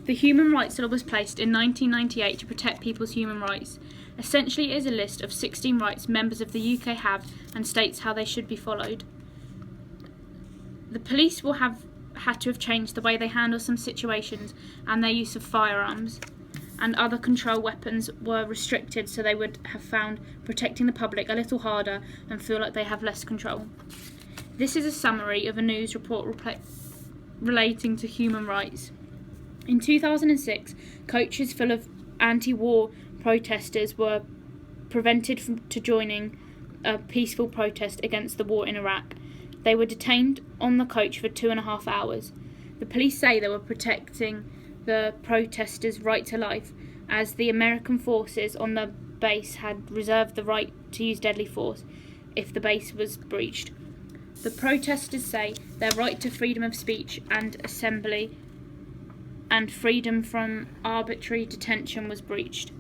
The Human Rights Law was placed in 1998 to protect people's human rights. Essentially, it is a list of 16 rights members of the UK have and states how they should be followed. The police will have had to have changed the way they handle some situations, and their use of firearms and other control weapons were restricted, so they would have found protecting the public a little harder and feel like they have less control. This is a summary of a news report relating to human rights. In 2006, coaches full of anti-war protesters were prevented from joining a peaceful protest against the war in Iraq. They were detained on the coach for 2.5 hours. The police say they were protecting the protesters' right to life, as the American forces on the base had reserved the right to use deadly force if the base was breached. The protesters say their right to freedom of speech and assembly and freedom from arbitrary detention was breached.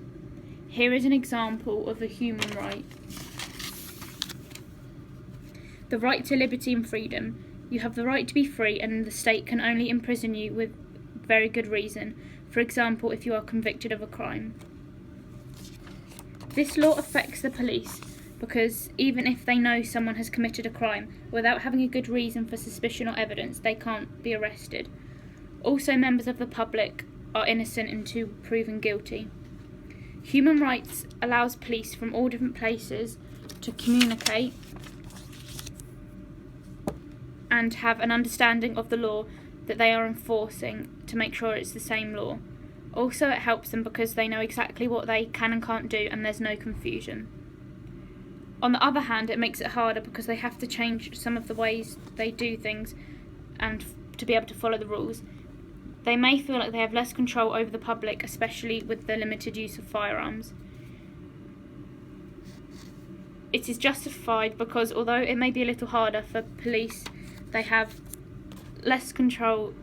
Here is an example of a human right. The right to liberty and freedom. You have the right to be free, and the state can only imprison you with very good reason. For example, if you are convicted of a crime. This law affects the police because even if they know someone has committed a crime, without having a good reason for suspicion or evidence, they can't be arrested. Also, members of the public are innocent until proven guilty. Human rights allows police from all different places to communicate and have an understanding of the law that they are enforcing to make sure it's the same law. Also, it helps them because they know exactly what they can and can't do, and there's no confusion. On the other hand, it makes it harder because they have to change some of the ways they do things and to be able to follow the rules. They may feel like they have less control over the public, especially with the limited use of firearms. It is justified because although it may be a little harder for police, they have less control.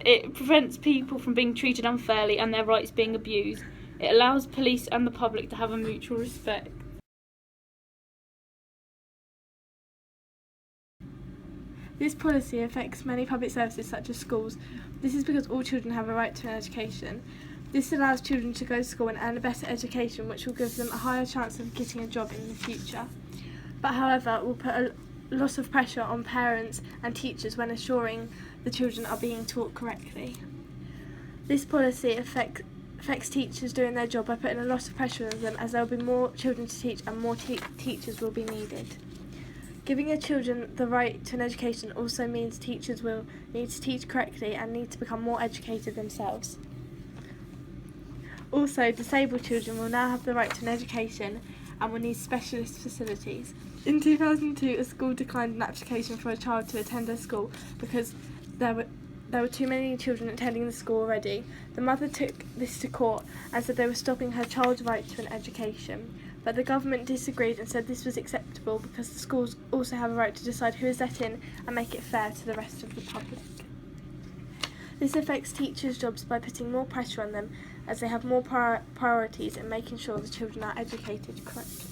It prevents people from being treated unfairly and their rights being abused. It allows police and the public to have a mutual respect. This policy affects many public services such as schools. This is because all children have a right to an education. This allows children to go to school and earn a better education, which will give them a higher chance of getting a job in the future. But however, it will put a lot of pressure on parents and teachers when assuring the children are being taught correctly. This policy affects teachers doing their job by putting a lot of pressure on them, as there will be more children to teach and more teachers will be needed. Giving your children the right to an education also means teachers will need to teach correctly and need to become more educated themselves. Also, disabled children will now have the right to an education and will need specialist facilities. In 2002, a school declined an application for a child to attend their school because there were too many children attending the school already. The mother took this to court and said they were stopping her child's right to an education. But the government disagreed and said this was acceptable because the schools also have a right to decide who is let in and make it fair to the rest of the public. This affects teachers' jobs by putting more pressure on them, as they have more priorities in making sure the children are educated correctly.